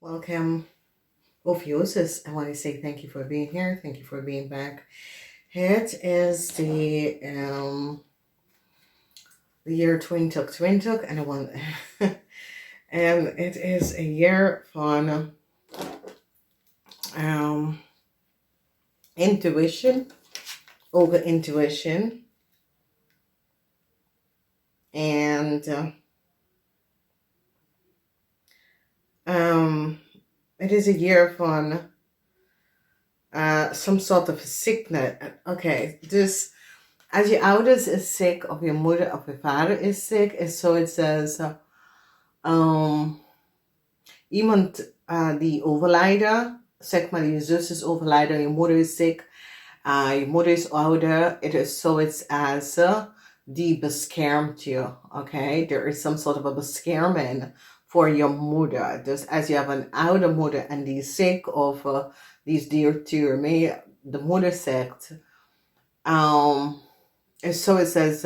Welcome, OPHIUCHUS. I want to say thank you for being here. Thank you for being back. It is the year 2020, and I want and it is a year van intuition, over intuition, and it is a year van some sort of sickness. Okay, dus als je ouders is ziek, of je moeder of je vader is ziek, is zoiets als iemand die overlijden, zeg maar je zus is overlijden, je moeder is ziek, je moeder is ouder. Het is zoiets als die beschermt je, oké? There is some sort of a bescherming voor je moeder. Dus als je hebt een oude moeder en die is ziek of die is diertuur, maar de moeder zegt, is zoiets als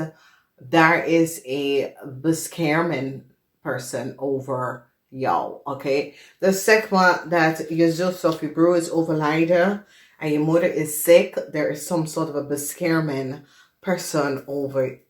daar is een bescherming person over jou, oké? Dus zeg maar dat je zus of je broer is overlijden en je moeder is ziek, there is some sort of a bescherming person over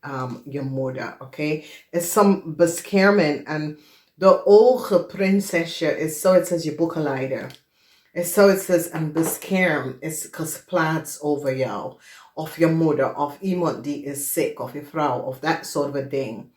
je moeder, oké? Is some bescherming en de ogen prinsesje is zoiets als je boekenleider. Is zoiets als een bescherm is geplaatst over jou. Of je moeder, of iemand die is ziek, of je vrouw, of that sort of a thing.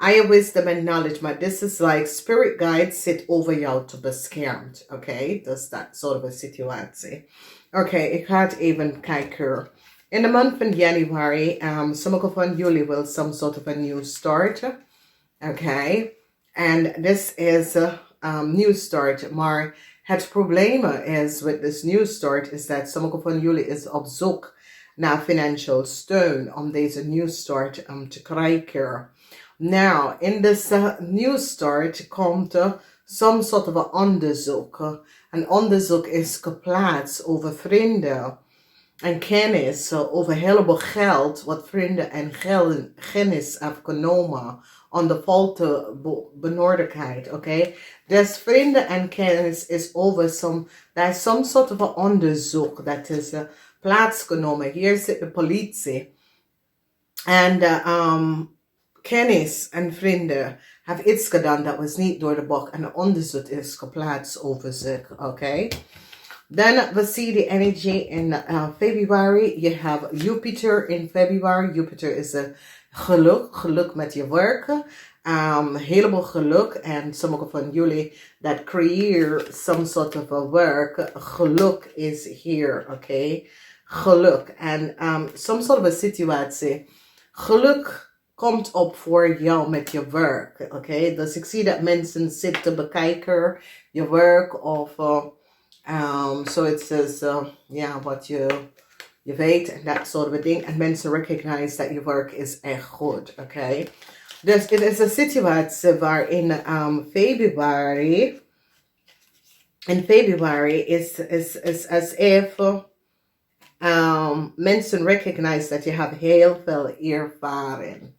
I have wisdom and knowledge, but this is like spirit guides sit over jou te beschermt. Oké, dus dat soort of a situatie. Oké, ik ga het even kijken. In the month of January, sommige van jullie will some sort of a new start. Okay, and this is a new start. Maar het probleem is with this new start is dat sommige van jullie is op zoek naar financial steun om deze new start te krijgen. Now, in this new start komt some sort of a onderzoek. Een onderzoek is geplaatst over vrienden en kennis, over een heleboel geld wat vrienden en kennis hebben genomen onder foute benodigdheid, oké? Dus vrienden en kennis is over daar is some sort of a onderzoek dat is plaatsgenomen. Hier zit de politie en kennis en vrienden hebben iets gedaan dat was niet door de bocht en een onderzoek is geplaatst over zich, oké? Then we see the energy in February. You have Jupiter in February. Jupiter is a geluk met je werk. Heleboel geluk. En sommige van jullie that create some sort of a work. Geluk is here, okay? Geluk. En some sort of a situatie. Geluk komt op voor jou met je werk, oké? Dus ik zie dat mensen zitten te bekijken je werk of so it says, wat je weet en dat soort of thing. En mensen recognize dat je werk is echt goed, oké? Dus het is een situatie waarin February is as if mensen recognize dat je hebt heel veel ervaring.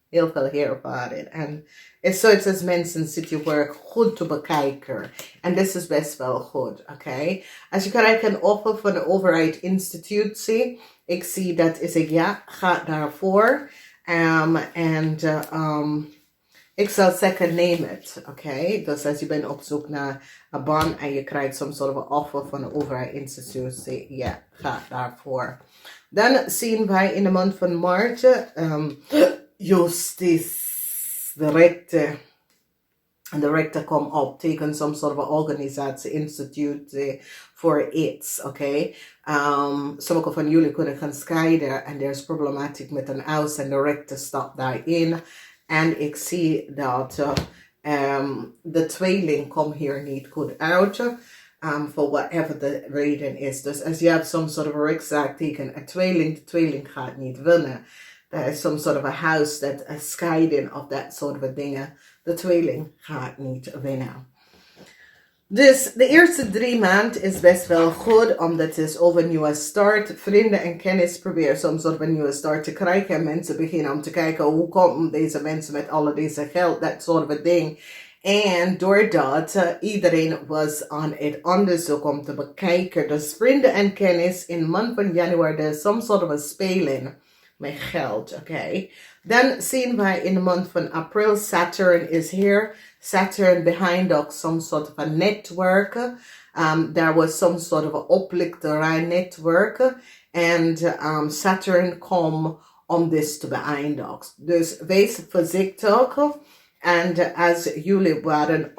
Heel veel ervaring. En het is mensen zitten je werk goed te bekijken. En dit is best wel goed, oké? Als je krijgt een offer van de overheid institutie, ik zie dat is een ja, ga daarvoor. Ik zal zeggen, neem het, oké? Dus als je bent op zoek naar een baan en je krijgt some sort of offer van de overheid institutie, ja, ga daarvoor. Dan zien wij in de maand van maart, justice, de rechter komt op, tegen some sort of organisatie, instituut voor iets, oké? Sommige van jullie kunnen gaan scheiden en er is problematiek met een huis en de rechter stapt daarin. En ik zie dat de tweeling komt hier niet goed uit. For whatever the reason is. Dus als je hebt some sort of a rechtszaak tegen een tweeling, de tweeling gaat niet winnen. There is some sort of a house that a scheiding of that sort of a dingen. De tweeling gaat niet winnen. Dus de eerste 3 maanden is best wel goed, omdat het is over een nieuwe start. Vrienden en kennis proberen soms op een nieuwe start te krijgen. En mensen beginnen om te kijken, hoe komen deze mensen met alle deze geld, dat soort of a ding. En doordat iedereen was aan het onderzoek om te bekijken, dus vrienden en kennis in de maand van januari, er is some sort of a speling met geld, oké. Dan zien wij in de maand van april, Saturn is here. Saturn behind us, some sort of a network. There was some sort of a oplichterij network. And Saturn come om this te beëindigen. Dus wees voorzichtig. En als jullie waren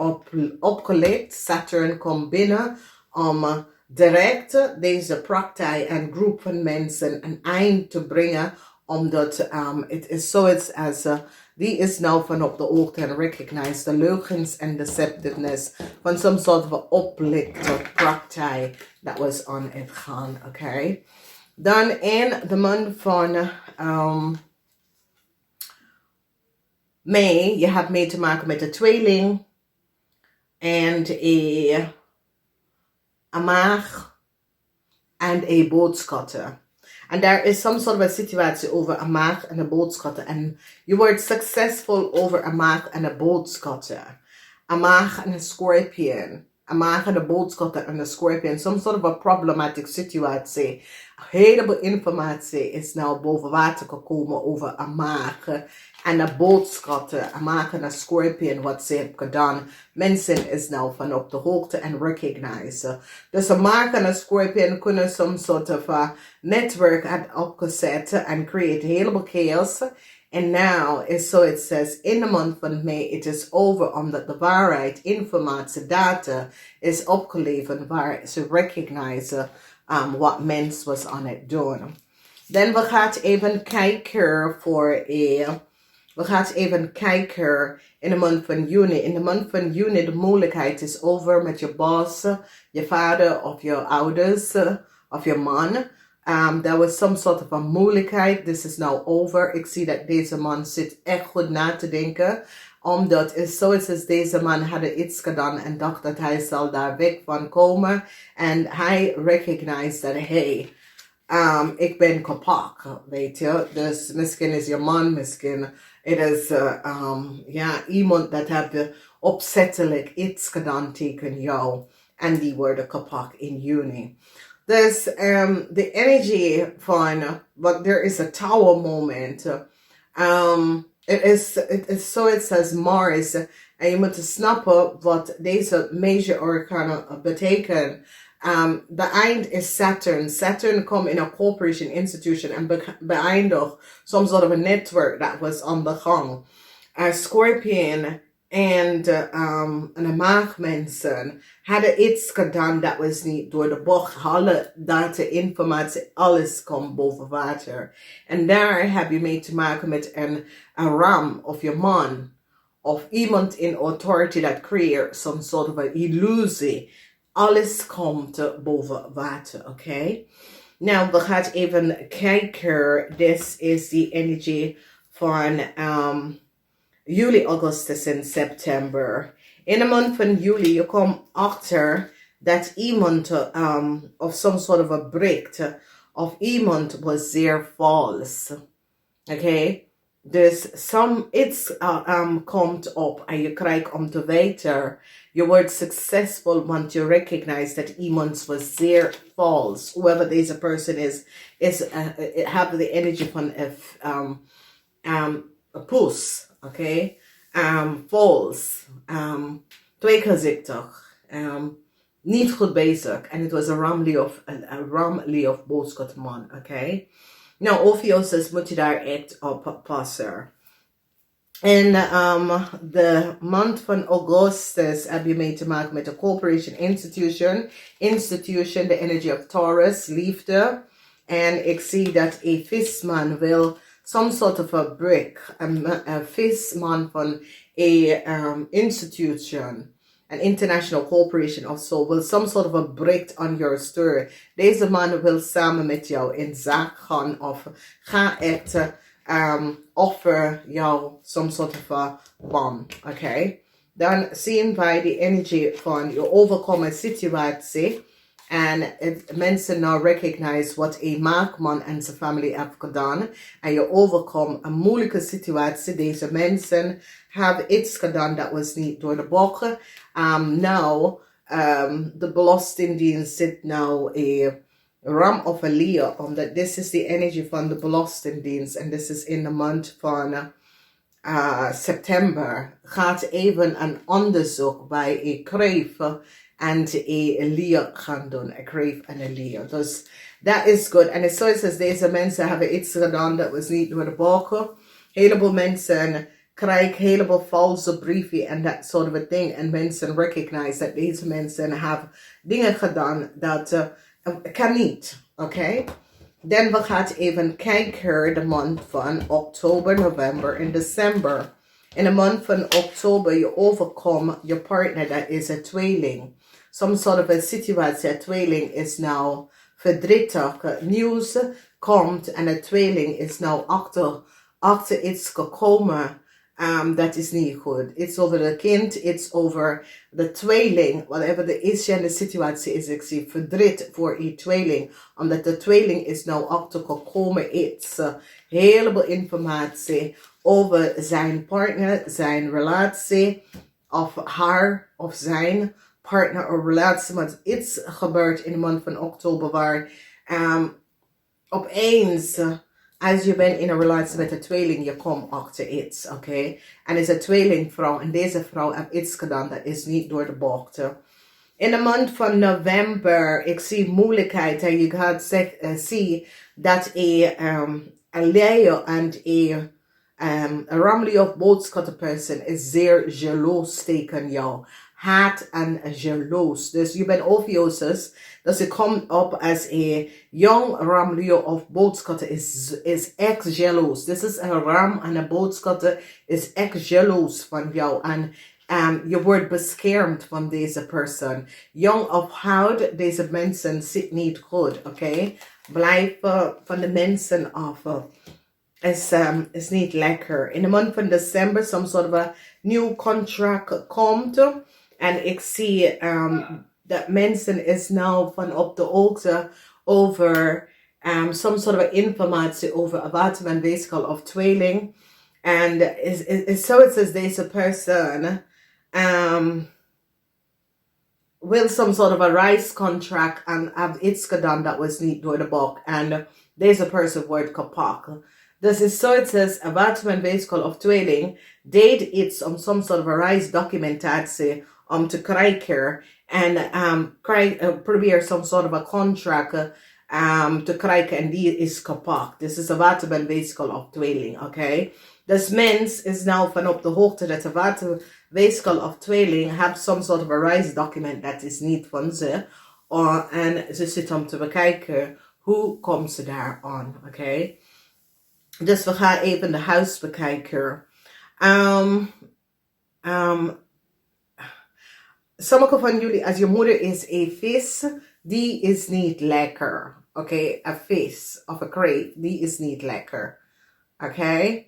opgelicht, Saturn komt binnen om direct deze praktijk en groep van mensen een eind te brengen. Omdat het is zoiets als, die is nou van op de hoogte en recognize de leugens en deceptiveness van some sort of oplichte praktijk that was on het gaan, oké. Dan in de maand van mei, je hebt mee te maken met de tweeling en een maag en een boodschatter. En daar is some sort of a situatie over een maag en een boodschatter. En je wordt succesvol over een maag en een boodschatter. Een maag en een scorpion. Een maag en een boodschatter en een scorpion. Some sort of a problematic situatie. Een heleboel informatie is nou boven water gekomen over een maag en een boodschatter. Een maag en een scorpion, wat ze hebben gedaan. Mensen is nou van op de hoogte en recognize. Dus een maag en een scorpion kunnen some sort of a network opgezet en create een heleboel chaos. And now is so it says in the month of May it is over omdat de waarheid, informatie, data is opgeleverd waar ze recognize wat mens was aan het doen. Dan we gaan even kijken in de maand van juni. In de maand van juni de moeilijkheid is over met je baas, je vader of je ouders of je man. There was some sort of a moeilijkheid. This is now over. Ik zie dat deze man zit echt goed na te denken. Omdat het zo is als deze man had iets gedaan en dacht dat hij zal daar weg van komen. En hij recognized dat, hey, ik ben kapot, weet je. Dus misschien is je man, misschien het is iemand dat heeft opzettelijk iets gedaan tegen jou. En die worden kapot in juni. Dus de energie van, but there is a tower moment. It is zoiets als Mars. En je moet snappen wat deze major arcana betekent. The eind is Saturn. Saturn komt in a corporation institution en beëindigt some sort of a network that was on the gang. Scorpion en de maagmensen hadden iets gedaan dat was niet door de bocht. Alle data, informatie, alles komt boven water. En daar heb je mee te maken met een ram of je man. Of iemand in authority that create some sort of a illusie. Alles komt boven water, oké? Nou, we gaan even kijken. This is the energy van juli, augustus en september. In de maand van juli, je komt achter dat iemand of some sort of a break of iemand was zeer false. Oké? Dus iets komt op en je krijgt om te weten. Je wordt succesvol want je recognize dat iemand was zeer false. Whoever deze person is have the energy van a puss. Oké? False. Tweegezichtig. Niet goed bezig. En het was een ramli of boodschapman. Oké? Nou, OPHIUCHUS moet je daar echt op passen. In de maand van augustus heb je mee te maken met de corporation institution, de energy of Taurus, liefde. En ik zie dat een visman wil some sort of a break, een visman van een institution, an international corporation of so, will some sort of a break on your story. Deze man wil samen met jou in zaak gaan of ga echt offer jou some sort of a bom, okay? Dan zien wij de energie van je overkomen situatie En mensen nou recognize wat een maakman en zijn familie hebben gedaan. En je overkomt een moeilijke situatie. Deze mensen hebben iets gedaan dat was niet door de bokken. De Belastingdienst zit nou een ram of een leer. Omdat dit is de energie van de Belastingdienst. En dit is in de maand van september. Gaat even een onderzoek bij een kreef en een leer gaan doen. Een kreef en een leer. Dus dat is goed. En het is zoals deze mensen hebben iets gedaan dat was niet door de boken. Heleboel mensen krijgen heleboel valse brieven en dat soort of ding. En mensen recognize dat deze mensen hebben dingen gedaan dat kan niet. Oké? Dan we gaan even kijken de maand van oktober, november en december. In de maand van oktober je overkomt je partner, dat is een tweeling. Some sort of a situatie, een tweeling is nou verdrietig. Nieuws komt en een tweeling is nou achter iets gekomen. Dat is niet goed. Iets over de kind, iets over de tweeling. Whatever de issue en de situatie is, ik zie verdriet voor die tweeling. Omdat de tweeling is nou achtergekomen iets. Heleboel informatie over zijn partner, zijn relatie. Of haar of zijn partner of relatie. Maar iets gebeurt in de maand van oktober waar opeens... als je bent in een relatie met een tweeling, je komt achter iets, oké? En is een tweelingvrouw en deze vrouw heeft iets gedaan dat is niet door de bocht. In de maand van november, ik zie moeilijkheid en je gaat zien dat een leier en een ramly of boodschappenperson is zeer jaloers tegen jou. Haat en jaloers. Dus je bent OPHIUCHUS. Dus je komt op als een jong ramlier of boodschatter is echt jaloers. Dit is een ram en een boodschatter is echt jaloers van jou. En je wordt beschermd van deze persoon. Jong of oud, deze mensen zit niet goed, oké? Blijf van de mensen af. Is niet lekker. In de maand van december, some sort of a new contract komt. En ik zie dat mensen is nou van op de hoogte over some sort of informatie over wat men weeskal of tweeling. En is zoiets als deze persoon wil some sort of a rice contract en have iets gedaan dat was niet door de bok. En deze persoon wordt kapot. Dus is zoiets als wat men weeskal of tweeling deed iets om some sort of a rice documentatie om te krijgen en probeer some sort of a contract te krijgen en die is kapot. Dus is een waterbenweeskel of tweeling, oké? Dus mens is nou van op de hoogte dat de waterweeskel of tweeling heeft some sort of a reis document dat is niet van ze. En ze zit om te bekijken hoe komt ze daar aan, oké? Dus we gaan even de huis bekijken. Sommige van jullie, als je moeder is een vis, die is niet lekker. Oké, een vis of een kreeft, die is niet lekker. Oké.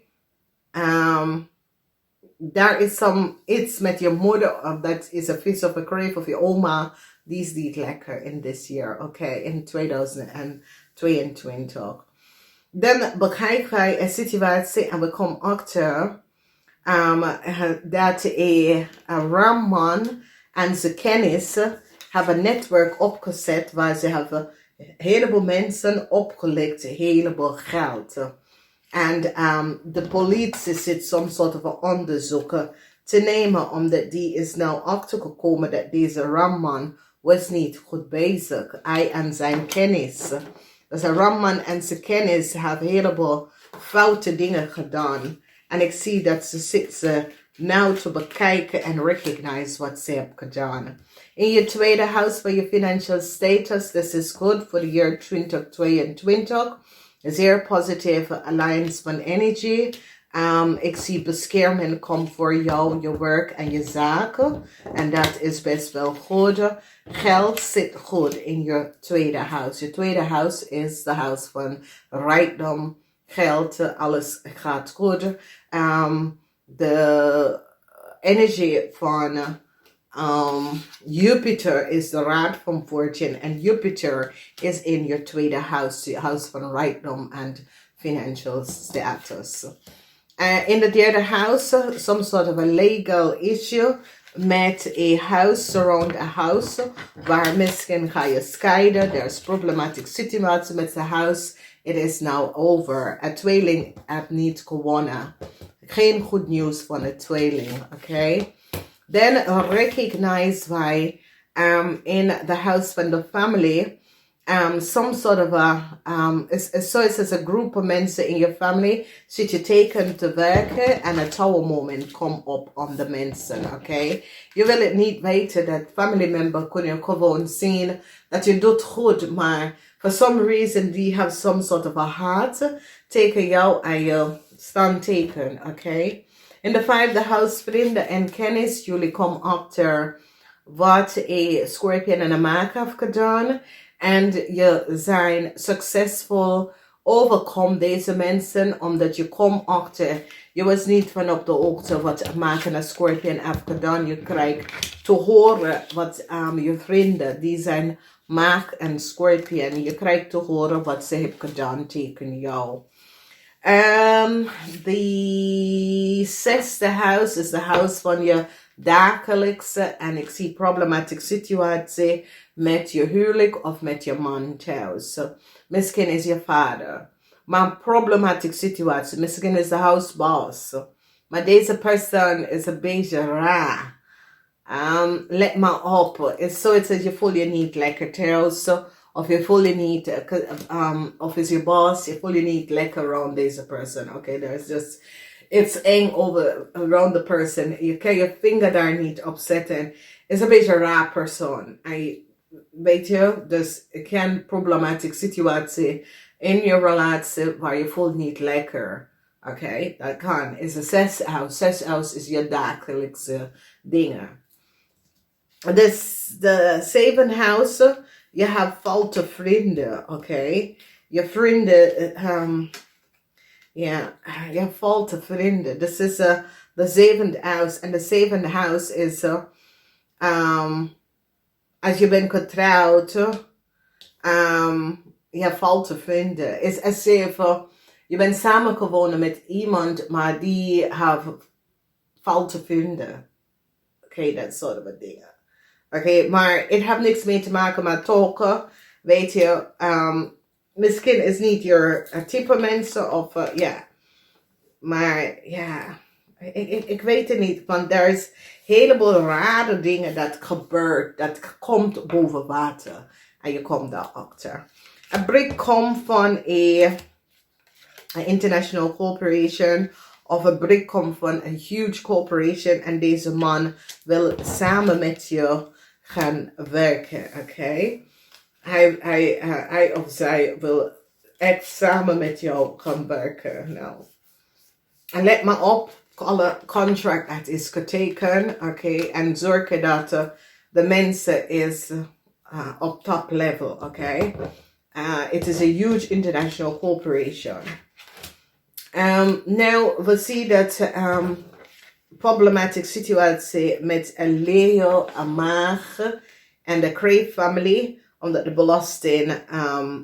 Daar is iets met je moeder, dat is een vis of een kreeft of je oma, die is niet lekker in this year. Oké, in 2022. Dan bekijken wij een situatie en we komen achter dat een ramman en zijn kennis hebben een netwerk opgezet waar ze hebben een heleboel mensen opgelicht, een heleboel geld. En de politie zit soms soort van onderzoeken te nemen, omdat die is nou achtergekomen dat deze ramman was niet goed bezig. Hij en zijn kennis. Dus een ramman en zijn kennis hebben een heleboel foute dingen gedaan. En ik zie dat ze zitten nou te bekijken en recognize wat ze hebben gedaan. In je tweede huis van je financial status, this is good for the year 2022. Zeer positieve alliance van energy. Ik zie bescherming komt voor jou, je werk en je zaken. En dat is best wel goed. Geld zit goed in je tweede huis. Je tweede huis is de huis van rijkdom, geld, alles gaat goed. De energie van Jupiter is the raad van fortune, and Jupiter is in your tweede house, je house van rijkdom and financial status. In the derde house, some sort of a legal issue met a house around a house, waar misschien ga je scheiden, there's problematic situatie met de house, it is now over. A tweeling heeft niet gewonnen. Geen goed nieuws van een tweeling, okay? Then recognize why in the house van the family, some sort of a, so it's as a group of mensen in your family, zit je teken te werken en een tower moment komt op on de mensen, okay? Je wil het niet weten dat family member kunnen gewoon zien dat je doet goed, maar for some reason die have some sort of a heart tegen jou en je stand teken, okay? In de vijfde house, vrienden en kennis, jullie komen achter wat een Scorpion en een maag heeft gedaan. En je zijn succesvol, overkom deze mensen, omdat je komt achter, je was niet van op de hoogte wat een maag en een Scorpion heeft gedaan. Je krijgt te horen wat je vrienden, die zijn maag en Scorpion, je krijgt te horen wat ze hebben gedaan tegen jou. The zesde house is the house van je dagelijkse en ik zie problematic situatie met je huwelijk of met je man thuis. Misschien is je vader. Maar problematic situatie, misschien is de houseboss. Maar deze persoon is een beetje raar. Let maar op. It's zoiets dat je voelt je niet lekker thuis. Of je voelt je niet, of is je boss, je voelt je niet lekker around deze person. Okay, there's just, it's eng over around the person. Je kan je vinger daar niet op zetten. Is een beetje een raar persoon. Weet je, dus ik ken problematic situatie in je relatie waar je voelt niet lekker. Oké, dat kan. Is een zeshouse. Zeshouse is je dagelijkse dingen. Dus de seven house, je hebt foute vrienden, oké? Je vrienden, je hebt foute vrienden. This is the seventh house. En de seventh house is, als je bent getrouwd, je hebt foute vrienden. Is als je bent samengewonnen met iemand, maar die heeft foute vrienden. Oké, dat soort van dingen. Oké, maar het heeft niks mee te maken met talken. Weet je, misschien is niet je type mensen of ja. Maar ja, ik weet het niet. Want er is een heleboel rare dingen dat gebeurt. Dat komt boven water. En je komt daarachter. Een brick komt van een international corporation. Of een brick komt van een huge corporation. En deze man wil samen met je gaan werken, oké? Hij of zij wil echt samen met jou gaan werken. Nou. En let maar op, alle contract dat is getekend, oké? En zorgen dat de mensen is op top level, oké? It is a huge international corporation. Nou, we zien dat problematic situatie met een Leo, een maag en de Crave family, omdat de belasting,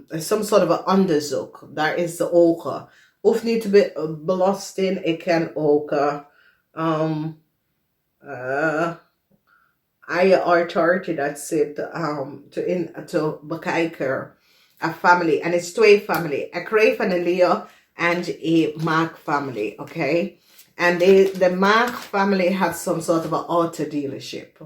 some sort of een onderzoek, daar is de ogen. Hoeft niet te belasting, ik kan ook IR dat zit te bekijken. A family, en het is twee family, a Crave en een Leo en een maag family, oké? And the Maag family has some sort of an auto dealership.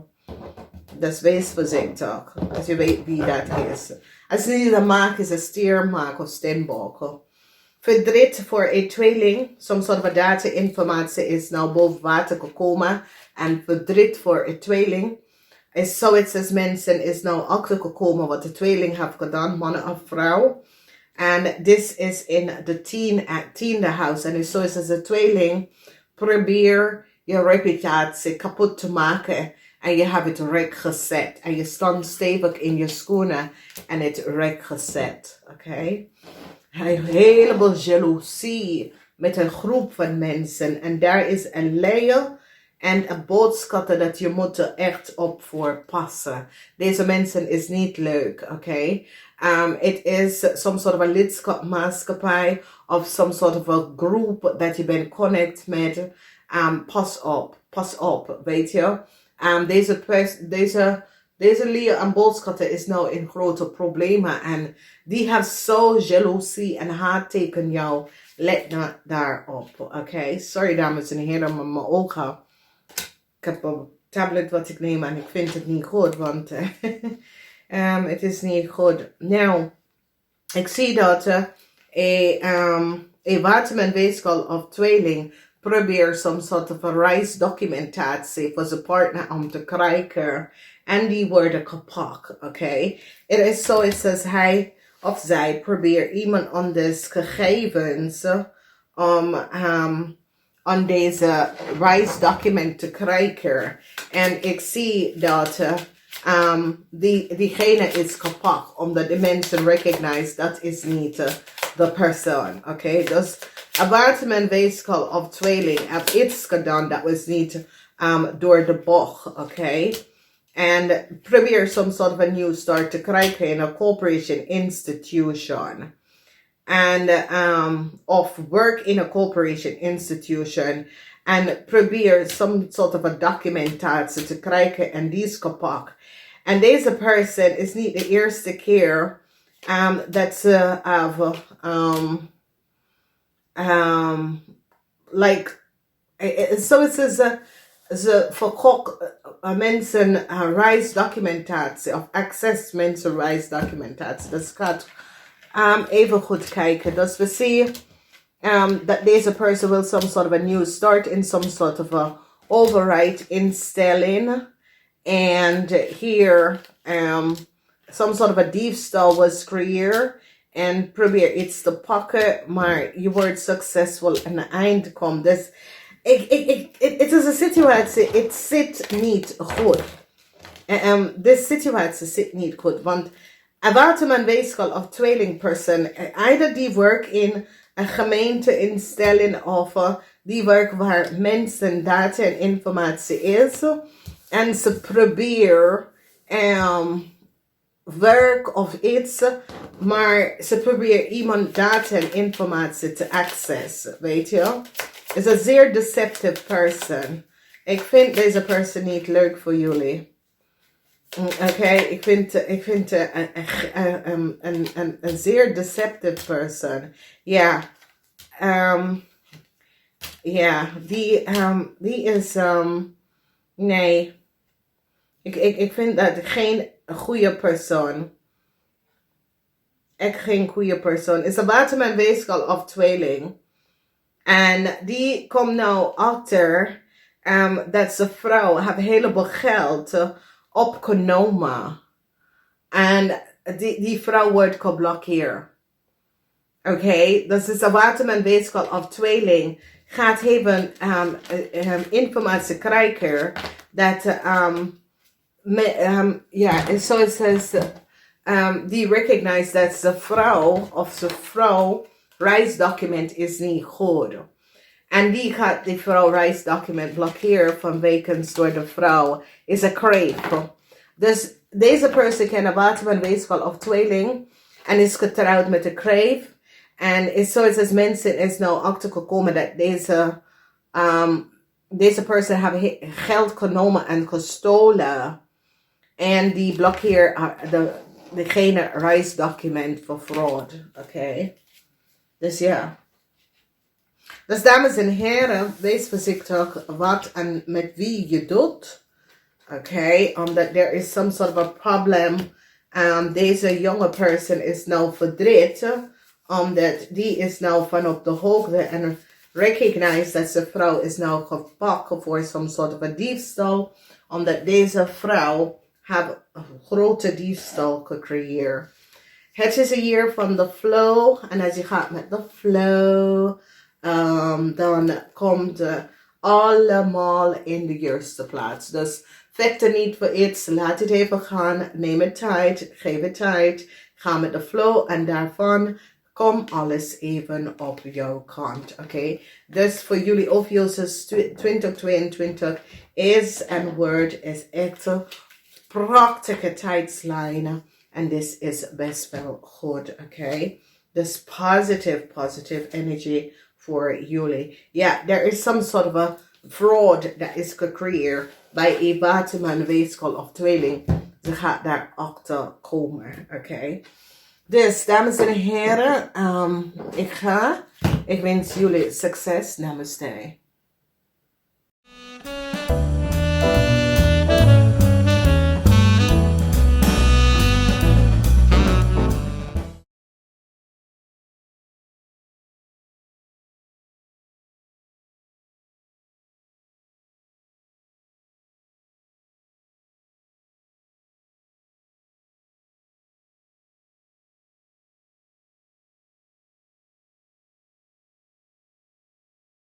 Dus wees voorzichtig. Als je weet wie dat is. Als niet de Maag is een stiermaag of steenbok. Verdriet voor een tweeling. Some sort of data informatie is nou boven water gekomen. En verdriet voor een tweeling. Is zoiets als mensen is nou achtergekomen wat de tweeling heeft gedaan. Man of vrouw. En dit is in de tiende house. En is zoiets als de tweeling. Probeer je reputatie kapot te maken en je hebt het recht gezet. En je stond stevig in je schoenen en het recht gezet. Oké? Een heleboel jaloezie met een groep van mensen. En daar is een Leo En een boodschap dat je moet er echt op voor passen. Deze mensen is niet leuk, oké? It is some sort of a lidmaatschapij of some sort of a group dat je bent connect met. Pas op, weet je? Deze leer en boodschappen is nou in grote problemen. En die heeft zo jaloezie en haat tegen jou. Let daarop, oké? Sorry dames en heren, maar mijn ogen. Ik heb een tablet wat ik neem en ik vind het niet goed, want het is niet goed. Nou, ik zie dat een watermanweeskal of tweeling probeert some sort of een reisdocumentatie voor zijn partner om te krijgen. En die worden kapot, oké? Het is zo, het says hij of zij probeert iemand anders gegevens om deze reisdocument te krijgen. En ik zie dat diegene is kapot, omdat de mensen recognize dat is niet de persoon. Oké, dus een watermanweeskal of tweeling heeft iets gedaan dat was niet door de bocht. Oké, en probeer some sort of a new start te krijgen in een corporation institution. And of work in a corporation institution and probeer some sort of a documentatie te krijgen en die is kapot. En deze person is niet de eerste keer dat ze like so it says ze verkocht mensen reisdocumentatie of access mensen reisdocumentatie. Dat gaat even goed kijken. Dus we zien dat deze person will some sort of a new start in some sort of a override instelling. And here some sort of a diefstal was creëerd. En probeer iets te pakken, maar je wordt succesvol aan het eind komt. Dus het is een situatie, het zit niet goed. Deze situatie zit niet goed, want een watermanweeskal of tweelingperson, either die werkt in een gemeenteinstelling of die werkt waar mensen data en informatie is. En ze proberen werk of iets, maar ze proberen iemand data en informatie te accessen, weet je. Is een zeer deceptive person. Ik vind deze person niet leuk voor jullie. Oké, ik vind een zeer deceptive person. Ja. Ja, die is nee. Ik vind dat geen goede persoon. Echt geen goede persoon. Is een watermanweeskal of tweeling. En die komt nou achter dat zijn vrouw heeft een heleboel geld opgenomen. En die vrouw wordt geblokkeerd. Oké, dus is een watermanweeskal of tweeling gaat even informatie krijgen dat so it says die recognize dat zijn vrouw of zijn vrouw reisdocument is niet goed. En die gaat die vrouw reisdocument blokkeren vanwege door de vrouw is een crave. Dus deze person kan een watermanweeskal of tweeling en is getrouwd met een crave. En is zoals mensen is nou achtergekomen dat deze person heeft geld genomen en gestolen. En die blokkeert degene reisdocument voor fraud. Oké. Dus ja. Dus dames en heren, wees voorzichtig wat en met wie je doet. Oké, omdat there is some sort of a problem. Deze jonge person is nou verdriet. Omdat die is nou van op de hoogte en recognize dat zijn vrouw is nou gepakt voor some sort of a diefstal. Omdat deze vrouw heeft grote diefstal gecreëerd. Het is een jaar van de flow. En als je gaat met de flow, dan komt allemaal in de juiste plaats. Dus vecht er niet voor iets. Laat het even gaan. Neem het tijd. Geef het tijd. Ga met de flow. En daarvan kom alles even op jouw kant, oké? Dus voor jullie OPHIUCHUS 2022 is en wordt is echt een prachtige tijdslijn. En dit is best wel goed, oké? Dus positive energy voor jullie. Ja, there is some sort of a fraud that is gecreëerd bij een buitenman, weeskal of tweeling. Ze gaat daarachter komen, oké? Dus, dames en heren, ik wens jullie succes. Namaste.